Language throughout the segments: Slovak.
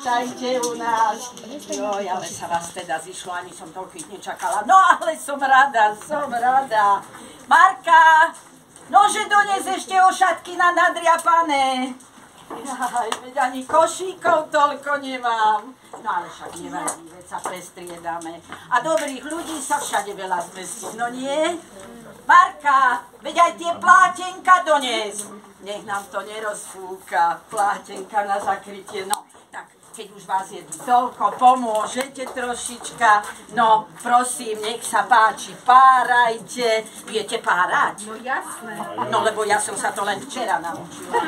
vítajte u nás. Joj, ale sa vás teda zišlo, ani som toľko ich nečakala. No ale som rada, som rada. Marka, nože dones ešte ošatky na nadriapané. Jaj, veď ani košíkov toľko nemám. No ale však nevadí, veď sa prestriedame. A dobrých ľudí sa všade veľa zmestí, no nie? Marka, veď aj tie plátenka dones. Nech nám to nerozfúka, plátenka na zakrytie. No, tak keď už vás je toľko, pomôžete trošička. No, prosím, nech sa páči, párajte. Viete párať? No jasné. No, lebo ja som sa to len včera naučila.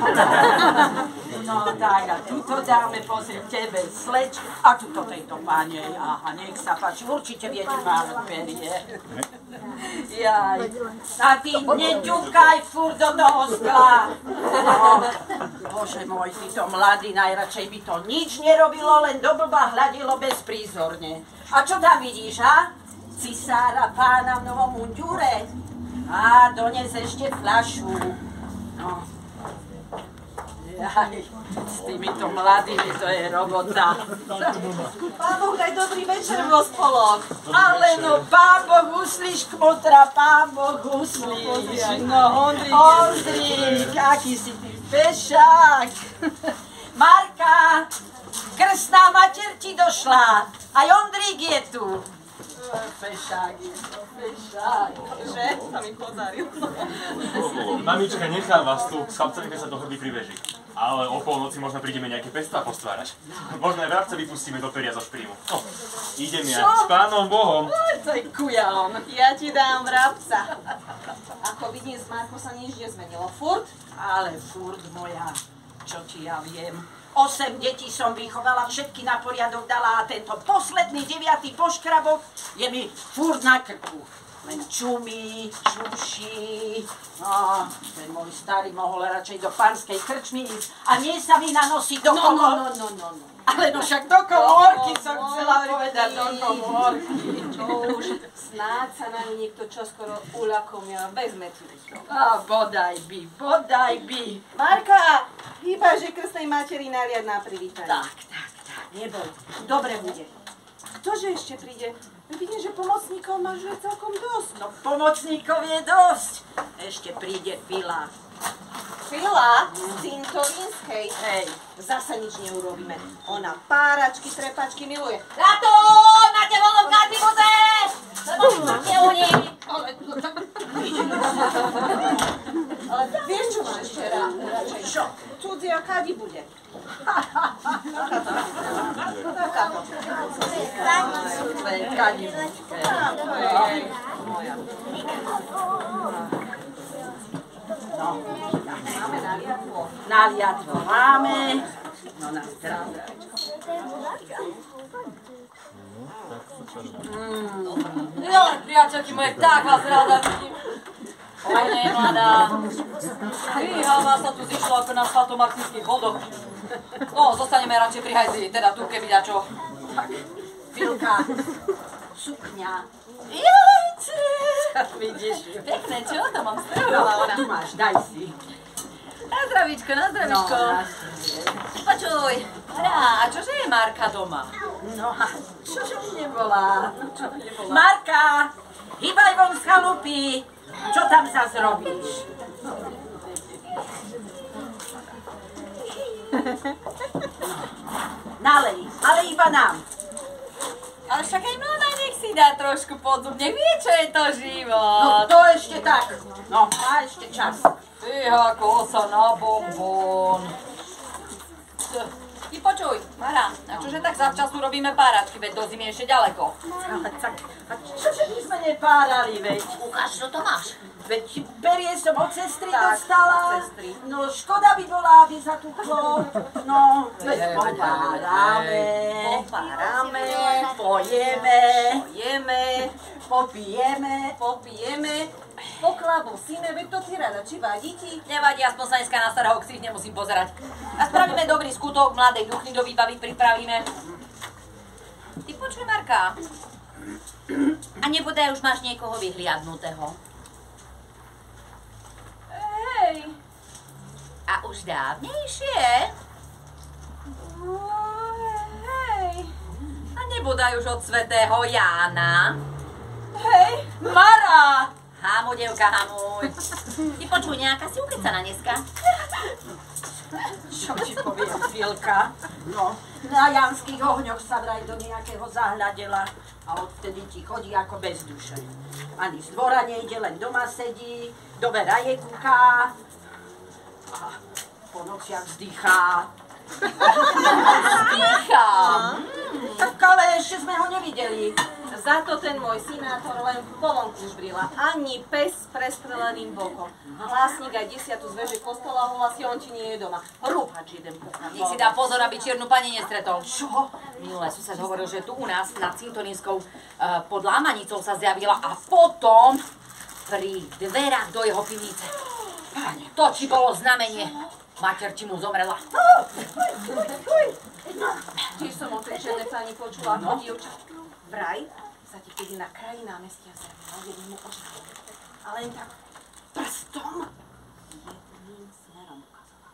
No, tak, a tuto dáme, pozri, tebe sleč, a tuto tejto páne. Aha, nech sa páči, určite viete párať perie. Jaj, a ty neďukaj furt do toho skla. No, bože môj, ty to mladý, najradšej by to nič nerobilo, len do blba hľadilo bezprízorne. A čo tam vidíš, ha? Cisára pána v novom mundúre? Á, dones ešte fľašu. No. Jaj, s týmito mladými to je robota. Pán Boh, daj dobrý večer vo spolok. Ale no, pán Boh uslíš, kmotra, pán Boh uslíš. No, Ondrík, aký si ty pešák. Marka, krstná mater ti došla. Aj Ondrík je tu. Fešák je to, fešák. Že? Sa mi podaril. Mamička nechá vás tu s chlapcami, keď sa do chodby pribeží. Ale o polnoci možno prídeme nejaké pestvá postvárať. Možno aj vrabca vypustíme do peria zo šprímu. No, idem ja. S pánom Bohom. To je kujalon. Ja ti dám vrabca. Ako vidím, s Markou sa nič nezmenilo. Furt? Ale furt moja, čo ti ja viem. 8 detí som vychovala, všetky na poriadok dala a tento posledný 9. poškrabok je mi furt na krku. Len čumí, šuší. No, ten môj starý mohol radšej do pánskej krčmy ísť a nie sa mi nanosí do komórky. No. Ale no však do komórky som chcela povedať, do komórky. Čo už, snáď sa nám niekto čoskoro uľakomia, vezme ti. A bodaj by. Marka, hýba, že krstnej materi naliad na privítanie. Tak, Neboj, dobre bude. Ktože ešte príde? Vidím, že pomocníkov máš celkom dosť. No pomocníkov je dosť. Ešte príde Fila. Fila z Cintorínskej. Hej. Zase nič neurobíme. Ona páračky, trepačky miluje. Tato, máte voľno v kartibuze! Lebo máte u nich. Ale vieš, čo máš ešte radšej? Čo? Cudzia kadi bude. Kanibučke. No, Máme naliadlo. naliadlo máme. No na zdravie. Jo, priateľky moje, tak vás rada vidím. Aj nie, mladá. Vyháva sa tu zišlo ako na svatomartinských chodoch. No, zostaneme radšej pri hajzli, teda tu keby dačo. Tak, Filka, sukňa. Jajče! Vidíš? Pekné, čo? To mám strojová ona. Tu máš, daj si. Na zdravíčko, na zdravíčko. Počuj, a čože je Marka doma? No a čože by nebola? Marka, hýbaj von z chalupy. Čo tam zas robíš? Nalej, ale iba nám. Ale však aj mladá nech si dá trošku podzub, nech vie, čo je to No život. to ešte tak. No, má ešte čas. Fíha, kosa na bonbon. Ty počuj, Mara, a čože tak zavčasu robíme páračky, veď do zimy ešte ďaleko. Ale tak, a čože my sme nepárali, veď? Ukáž, čo to máš. Veď perie som od sestry Tak, dostala. od sestry. No škoda by bola, aby zatuchlo. No, veď popárame, pojeme, popijeme. Poklabusíme, veď to ti rada, či vadí ti? Nevadí, aspoň sa dneska na starého ksich nemusím pozerať. A spravíme dobrý skutok, mladej duchny do výbavy pripravíme. Ty počuj, Marka. A nebodaj už máš niekoho vyhliadnutého. Hej. A už dávnejšie? nebodaj už od svätého Jána. Hej, Mara! Hamu, devka, hamuj. Ty počuj, nejaká si ukecaná dneska? Čo ti poviem, Vilka? No, na Janských ohňoch sa vraj do nejakého zahľadela a odtedy ti chodí ako bez duše. Ani z dvora nejde, len doma sedí, do veraje kúká a po nociach vzdychá. Ticha! Tak ale ešte sme ho nevideli. Za to ten môj synátor len povonku žbrila. Ani pes prestreleným bokom. Hlásnik aj 10. z veže kostola ohlasí, on ti nie je doma. Rúhač jeden puchá. Nech si dá pozor, aby čiernu pani nestretol. Čo? Minulé sused hovoril, že tu u nás nad Cintorínskou pod Lámanicou sa zjavila a potom pri dverách do jeho pivnice. To ti bolo znamenie. Mater ti mu zomrela. Tiež som o tej žene pani počula, ako dievča. Vraj sa ti kedy na kraji námestia zjavila jednému ožravu. A len tak prstom jedným smerom ukázala.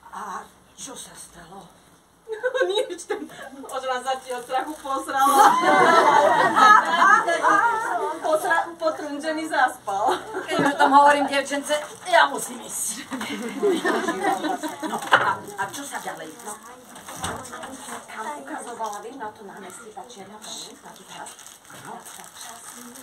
A čo sa stalo? Nič, ten ožran sa ti od strachu posrala. Potrunžený zaspal. Keď už o tom hovorím, dievčence, ja musím ísť. No a čo sa ďalej? No. Kam ukazovala, vieš, na to námestie, tá čierna pani, taký čas.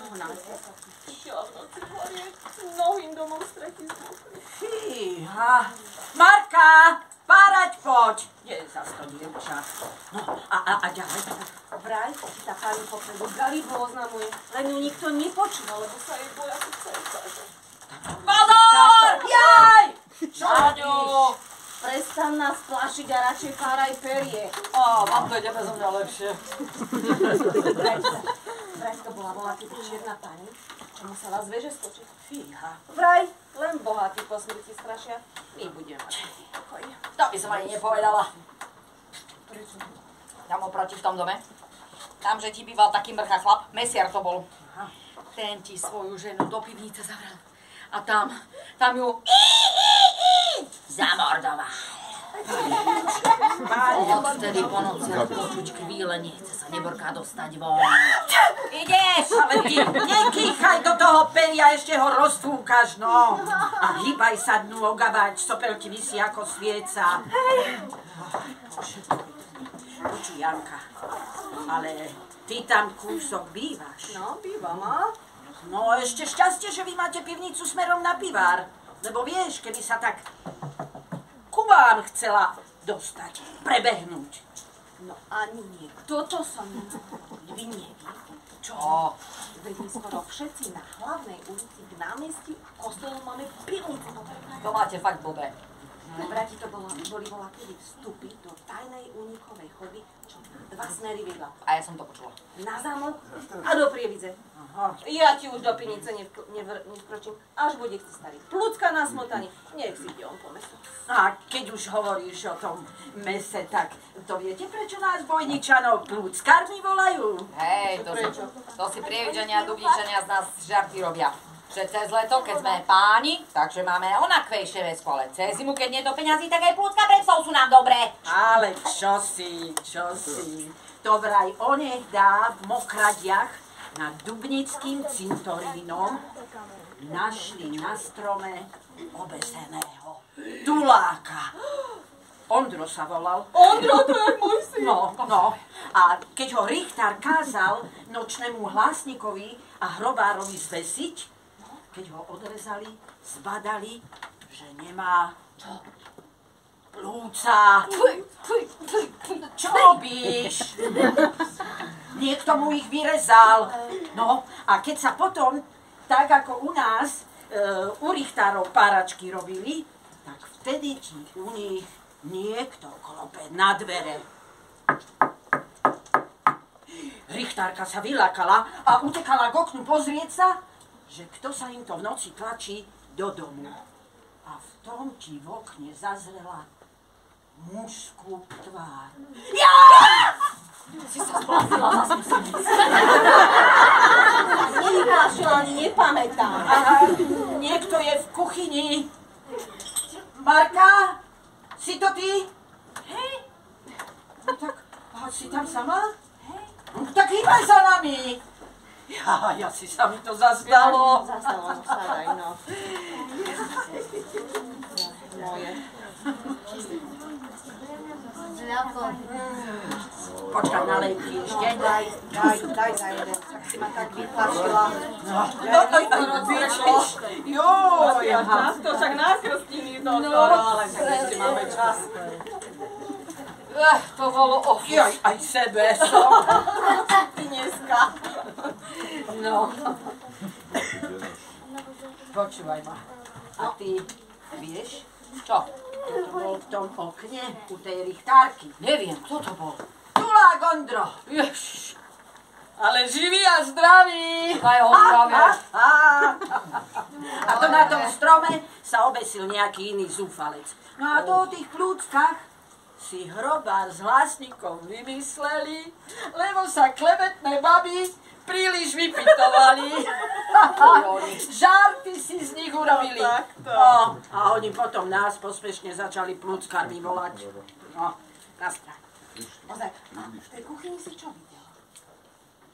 Toho námestia sa tišila v noci horiek, mnohým domom stretí z mokry. Fíha. Marka, párať poď. Je zas to dievča. No a ďalej? Vraj, tá pani popredu galibu oznamuje, len ju nikto nepočúva, lebo sa jej boja tu celca. Pozor! Jaj! Čo Áňo! robíš? Prestan nás plašiť a radšej páraj perie. Mám to ide bezo mňa lepšie. Vraj to bola kedy čierna pani, čo musela z veže skočiť. Fíha. Vraj, len bohatí po smrti strašia. My budeme mať pokoj. To by som ani nepovedala. Tam oproti v tom dome. Tam, že ti býval taký mrcha chlap, mesiar to bol. Ten ti svoju ženu do pivnice zavral. A tam ju zamordoval. Odtedy po nociach počuť kvílenie, chce sa neborká dostať von. Ideš! Ale ty nekýchaj do toho peria, ešte ho rozfúkaš, no. A hýbaj sa dnu ogabať, sopel ti visí ako svieca. Počuj, Janka, ale ty tam kúsok bývaš. No, bývam, a? No ešte šťastie, že vy máte pivnicu smerom na pivár. Lebo vieš, keby sa tak ku vám chcela dostať, prebehnúť. No ani nie. Toto som vy neví. Čo? Veď my skoro všetci na hlavnej ulici k námestí kostolu máme pivnicu. To máte fakt blbé. Vrati to boli kedy vstupy do tajnej únikovej chodby, čo dva smery viedla. A ja som to počula. Na zámok a do Prievidze. Aha. Ja ti už do pivnice nevkročím, až bude chcieť starý Plucka na smotanie. Nech si ide on po meso. A keď už hovoríš o tom mese, tak to viete, prečo nás Bojničanov plúckármi volajú? Hej, to si Prievidžania a Dubničania z nás žarty robia. Že cez leto, keď sme páni, takže máme onakvejšie vesko, ale cez zimu, keď nie je do peňazí, tak aj plúcka pre psov sú nám dobré. Ale čo si. To vraj onehdá v Mokradiach nad Dubnickým cintorínom našli na strome obeseného tuláka. Ondro sa volal. Ondro, to je môj syn. No. A keď ho Richtár kázal nočnému hlásnikovi a hrobárovi zvesiť, keď ho odrezali, zbadali, že nemá plúca. Čo robíš? Niekto mu ich vyrezal. No a keď sa potom, tak ako u nás, u Richtárov páračky robili, tak vtedy ti u nich niekto klope na dvere. Richtárka sa vylákala a utekala k oknu pozrieť sa, že kto sa im to v noci tlačí do domu. A v tom ti v okne zazrela mužskú tvár. Si sa zblázila, zase musím ísť. Nevyplášil, ani nepamätám. A niekto je v kuchyni. Marka, si to ty? Hej, No tak, a si tam sama? hej, Tak hýbaj za nami. Ja si sa mi to zazdalo. Zazdalo, sadaj, no. Moje. Počkaj, nalej ti ešte. Daj za jeden. Tak si ma tak vyplašila. Vyšliš. Joj, To však nás krstiny doktoro, ale tak ešte máme čas. To bolo Joj, aj sebe som. Dneska. No. Počúvaj ma. A ty vieš, Čo? kto to bol v tom okne u tej richtárky? Neviem, kto to bol? Tulá Gondro. Ježiš. Ale živý a zdravý. Na jeho zdravie. A to na tom strome sa obesil nejaký iný zúfalec. No a to o tých plúckach si hrobár s hlasníkom vymysleli, lebo sa klebetné baby príliš vypitovali. Žarty si z nich urobili. No, a oni potom nás pospešne začali plúckármi volať. No, na strach. Ozaj, a v tej kuchyni si čo videla?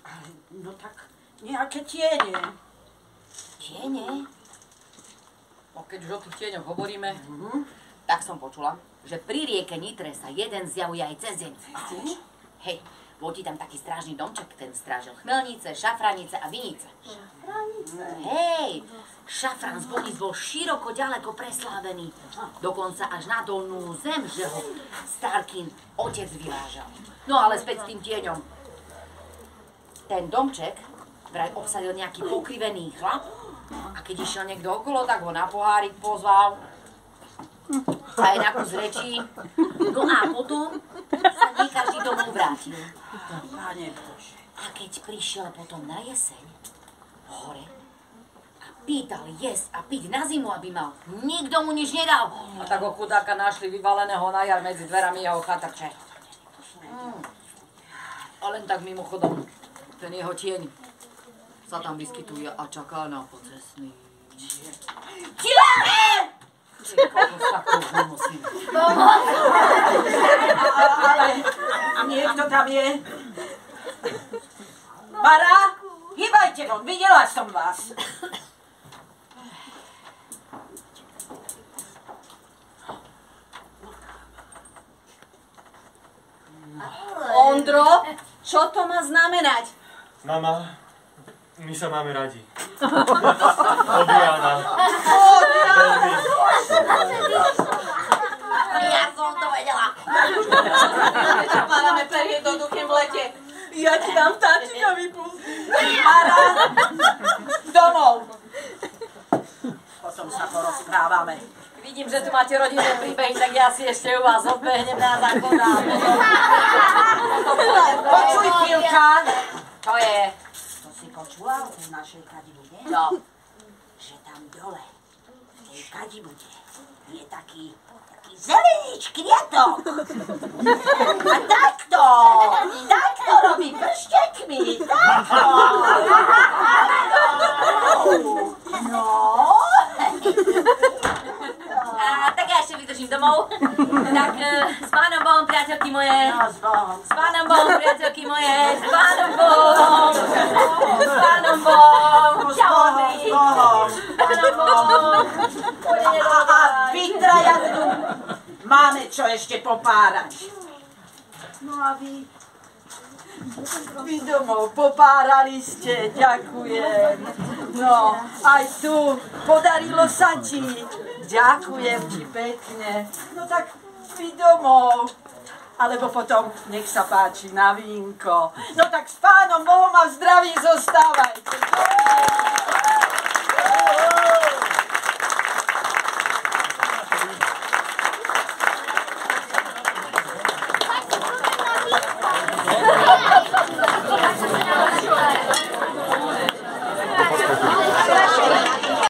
Ale, no tak, nejaké tiene. Tiene? No keď už o tých tieňoch hovoríme, tak som počula, že pri rieke Nitre sa jeden zjavuje aj cez deň. Hej, bol ti tam taký strážny domček, ten strážil chmelnice, šafranice a vinice. Šafranice? Hej, šafrán z Boníc bol široko ďaleko preslávený. Dokonca až na dolnú zem, že ho Starkin otec vyvážal. No ale späť s tým tieňom. Ten domček vraj obsadil nejaký pokrivený chlap a keď išiel niekto okolo, tak ho na pohárik pozval. Aj na kus rečí. No a potom sa nie každý domov vrátil. Pane Bože. A keď prišiel potom na jeseň hore a pýtal jesť a piť na zimu, aby mal, nikto mu nič nedal. A tak ho chudáka našli vyvaleného na jar medzi dverami jeho chatrče. A len tak mimochodom, ten jeho tieň sa tam vyskytuje a čaká na pocestný. Ale niekto tam je. Mara, hýbajte von, videla som vás. Ondro, čo to má znamenať? Mama, my sa máme radi. Od Jana. Veľmi. Ja som to vedela. Čo párame perhie do duchem v lete? Ja ti dám táčika vypustím. Mara, domov. Potom sa porozprávame. Vidím, že tu máte rodinné príbehy, tak ja si ešte u vás odbehnem na zákonám. Počuj, Pilka. Čo je? To si počula o tej našej kadibude? No. Že tam dole, v tej kadibude, je taký zelený škriatok. A takto robí prštekmi, takto. No. Tak ja ešte vydržím domov. Tak s pánom Bohom, priateľky moje. No, s Bohom. S pánom Bohom, priateľky moje. S pánom Bohom. S pánom Bohom. Čau, Andrej. S Bohom. S pánom Bohom. A vy traja tu máme čo ešte popárať. No a vy domov popárali ste, ďakujem. No, aj tu podarilo sa ti. Ďakujem ti pekne. No tak vy domov. Alebo potom nech sa páči na vínko. No tak s pánom Bohom a zdraví zostávajte.